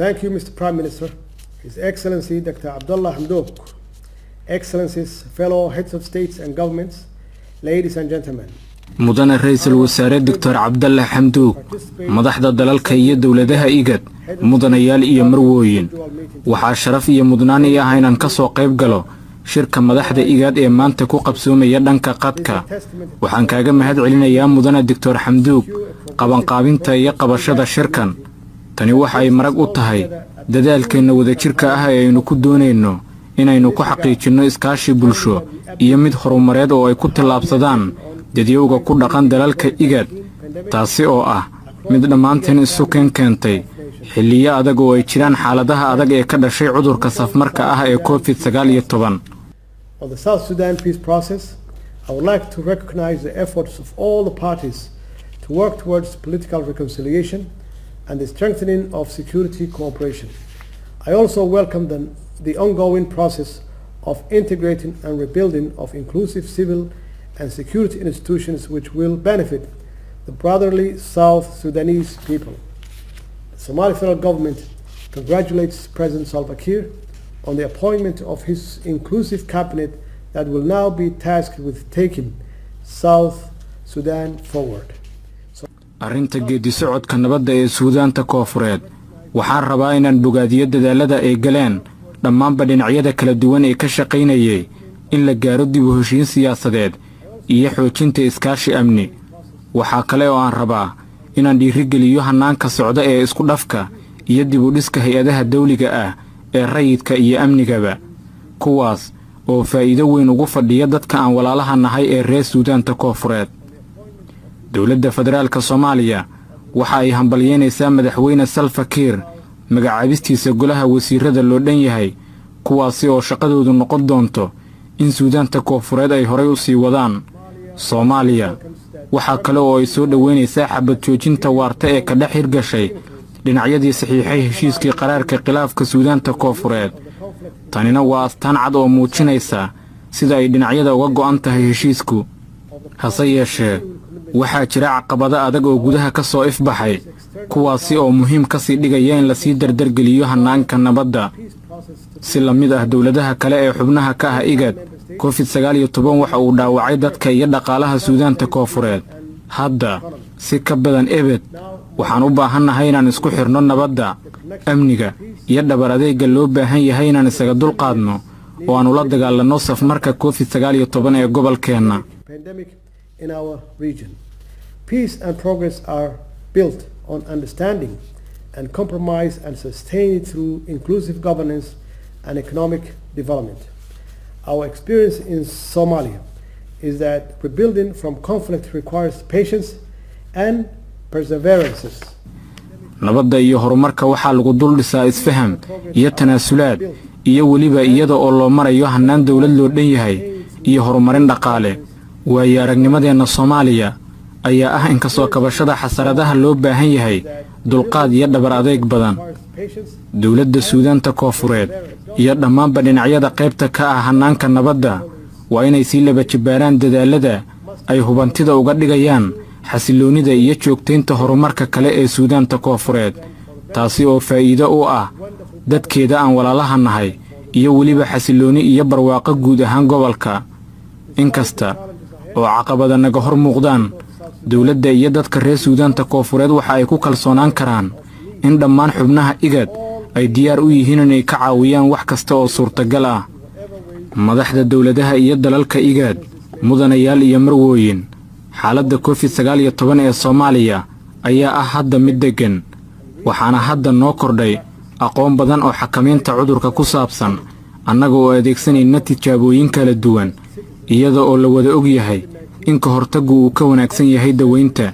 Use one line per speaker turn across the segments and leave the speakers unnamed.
Thank you, Mr. Prime Minister, His Excellency Dr. Abdullah Hamdok, Excellencies, fellow heads of states and governments, ladies and gentlemen.
mudane ra'iisul wasaare Dr. Abdullah Hamdok, madaxda dalalka iyo dawladaha igad, mudanayaal iyo marwooyin, waxaa sharaf iyo mudnaan ii ah inaan ka soo qayb galo shirka madaxda igad ee maanta ku qabsoomaya dhanka qadka. waxaan kaaga mahadcelinayaa mudane Dr. Hamdok qabanqaabinta iyo qabashada shirkan. tani waxa ay marag u tahay dadaalkeena wadajirka ah ee aynu ku doonayno inaynu ku xaqiijino iskaashi bulsho iyo mid horumareed oo ay ku tilaabsadaan dadiyowga ku dhaqan dalalka igad, taasi oo ah mid dhammaanteen isu keentay xilliyo adag oo ay jiraan xaaladaha adag ee ka dhashay cudurka safmarka ah ee COVID-19.
On the South Sudan peace process, I would like to recognize the efforts of all the parties to work towards political reconciliation and the strengthening of security cooperation. I also welcome the ongoing process of integrating and rebuilding of inclusive civil and security institutions which will benefit the brotherly South Sudanese people. The Somali federal government congratulates President Salva Kiir on the appointment of his inclusive cabinet that will now be tasked with taking South Sudan forward.
arrinta geedi socodka nabadda ee Suudaanta Koonfureed waxaan rabaa inaan bogaadiyo dadaalada ay galeen dhammaanba dhinacyada kala duwan ee ka shaqaynayay in la gaaro dib u heshiin siyaasadeed iyo xoojinta iskaashi amni. waxaa kale oo aan rabaa inaan dhiirigeliyo hanaanka socda ee isku dhafka iyo dib u dhiska hay'adaha dawliga ah ee rayidka iyo amnigaba, kuwaas oo faa'iido weyn ugu fadhiya dadka aan walaalaha nahay ee reer Suudaanta Koonfureed. dawladda federaalka Soomaaliya waxa ay hambalyeynaysaa madaxweyne Salva Kiir magacaabistiisa golaha wasiirada loo dhan yahay, kuwaasi oo shaqadoodu noqon doonto in Suudaanta Koonfureed ay horay u sii wadaan. Soomaaliya waxa kale oo ay soo dhaweynaysaa xabad joojinta waarta ee ka dhex hirgashay dhinacyadii saxiixay heshiiskii qaraarka khilaafka Suudaanta Koonfureed. tanina waa astaan cad oo muujinaysa sida ay dhinacyada uga go'an tahay heshiisku. hase yeeshee waxaa jira caqabado adag oo gudaha ka soo ifbaxay, kuwaasi oo muhiim ka sii dhigaya in la sii dardargeliyo hanaanka nabadda. si la mid ah dawladaha kale ee xubnaha ka ah igad, COVID-19 waxa uu dhaawacay dadka iyo dhaqaalaha Suudaanta Koonfureed. hadda si ka badan ebed waxaan u baahannahay inaan isku xirno nabadda, amniga iyo dhabar adeegga loo baahan yahay inaan isaga dulqaadno oo aan ula dagaalanno safmarka COVID-19 ee gobolkeenna.
In our region, peace and progress are built on understanding and compromise and sustained through inclusive governance and economic development. Our experience in Somalia is that rebuilding from conflict requires patience and perseverance.
nabadda iyo horumarka waxaa lagu dul dhisaa isfaham iyo tanaasulaad, iyo weliba iyada oo loo marayo hannaan dawlad loo dhan yahay iyo horumarin dhaqaale. waayo aragnimadeena Soomaaliya ayaa ah in ka soo kabashada xasaradaha loo baahan yahay dulqaad iyo dhabar adeeg badan. dawladda Suudaanta Koonfureed iyo dhammaanba dhinacyada qaybta ka ah hanaanka nabadda waa inay sii laba jibaaraan dadaalada ay hubantida uga dhigayaan xasiloonida iyo joogtaynta horumarka kale ee Suudaanta Koonfureed, taasi oo faa'iido u ah dadkeeda aan walaalaha nahay iyo weliba xasilooni iyo barwaaqo guud ahaan gobolka. inkasta oo caqabada naga hor muuqdaan, dawladda iyo dadka reer Suudaanta Koonfureed waxa ay ku kalsoonaan karaan in dhammaan xubnaha igad ay diyaar u yihiin inay ka caawiyaan wax kasta oo suurtagal ah. madaxda dawladaha iyo dalalka igad, mudanayaal iyo marwooyin, xaaladda COVID-19 ee Soomaaliya ayaa ah hadda mid degan, waxaana hadda noo kordhay aqoon badan oo xakamaynta cudurka ku saabsan, annaga oo adeegsanayna tijaabooyin kala duwan, iyada oo la wada og yahay in ka hortaggu uu ka wanaagsan yahay daweynta.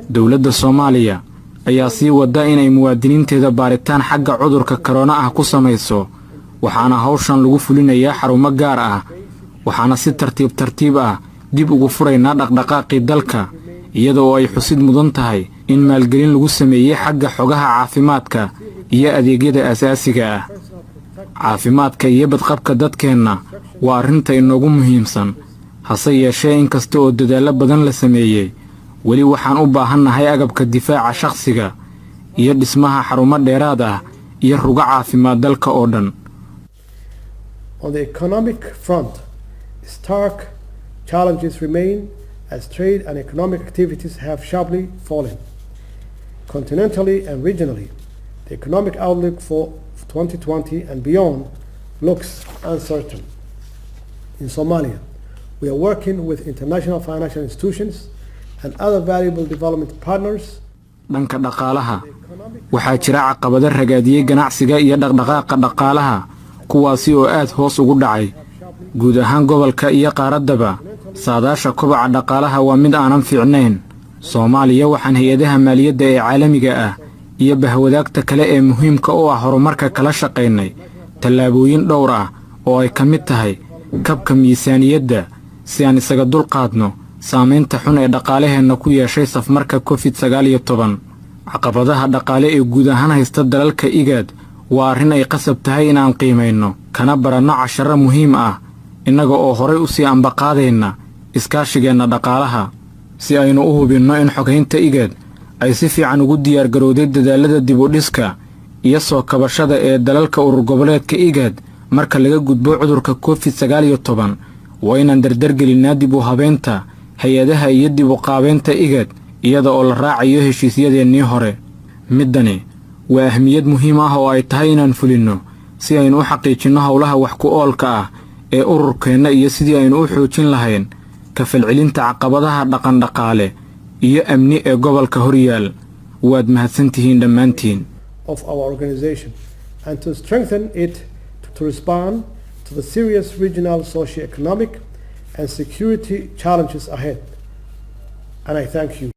dawladda Soomaaliya ayaa sii wada inay muwaadiniinteeda baaritaan xagga cudurka corona ah ku samayso, waxaana hawshan lagu fulinayaa xarumo gaar ah, waxaana si tartiib ah dib ugu furaynaa dhaqdhaqaaqii dalka, iyada oo ay xusid mudan tahay in maalgelin lagu sameeyay xagga xogaha caafimaadka iyo adeegyada aasaasiga ah. caafimaadka iyo badqabka dadkeenna waa arrinta inoogu muhiimsan. hase yeeshee inkasta oo dadaalo badan la sameeyay, weli waxaan u baahannahay agabka difaaca shakhsiga iyo dhismaha xarumo dheeraad ah iyo rugo caafimaad dalka oo dhan.
On the economic front, stark challenges remain as trade and economic activities have sharply fallen. Continentally and regionally, the economic outlook for 2020 and beyond looks uncertain. In Somalia, we are working with international financial institutions and other valuable development partners.
Dhanka dhaqaalaha, waxaa jira caqabado ragaadiyey ganacsiga iyo dhaqdhaqaaqa dhaqaalaha kuwaasi oo aad hoos ugu dhacay. Guud ahaan gobolka iyo qaaraddaba, saadaasha kobaca dhaqaalaha waa mid aanan fiicnayn. Soomaaliya waxaan hay-adaha maaliyadda ee caalamiga ah iyo bahwadaagta kale ee muhiimka u ah horumarka kala shaqaynay tallaabooyin dhowr ah oo ay ka mid tahay kabka miisaaniyadda si aan isaga dulqaadno saamaynta xun ee dhaqaalaheenna ku yeeshay safmarka COVID-19. Caqabadaha dhaqaale ee guud ahaan haysta dalalka igad waa arrin ay qasab tahay inaan qiimayno kana baranno casharo muhiim ah innaga oo horay u sii ambaqaadayna iskaashigeenna dhaqaalaha si aynu u hubinno in xoghaynta igad ay si fiican ugu diyaargarowday dadaalada dib u dhiska iyo soo kabashada ee dalalka urur goboleedka igad marka laga gudbo cudurka COVID-19. waa inaan dardargelinaa dib u habeynta hay-adaha iyo dib u qaabeynta igad iyada oo la raacayo heshiisyadeennii hore. Middani waa ahmiyad muhiim ah oo ay tahay inaan fulinno si aynu u xaqiijinno howlaha wax ku oolka ah ee ururkeenna iyo sidii aynu u xoojin lahayn ka falcelinta caqabadaha dhaqan-dhaqaale iyo amni ee gobolka horyaal. waad mahadsantihiin dhammaantiin.
Of our organization and to strengthen it to respond to the serious regional socio-economic and security challenges ahead. And I thank you.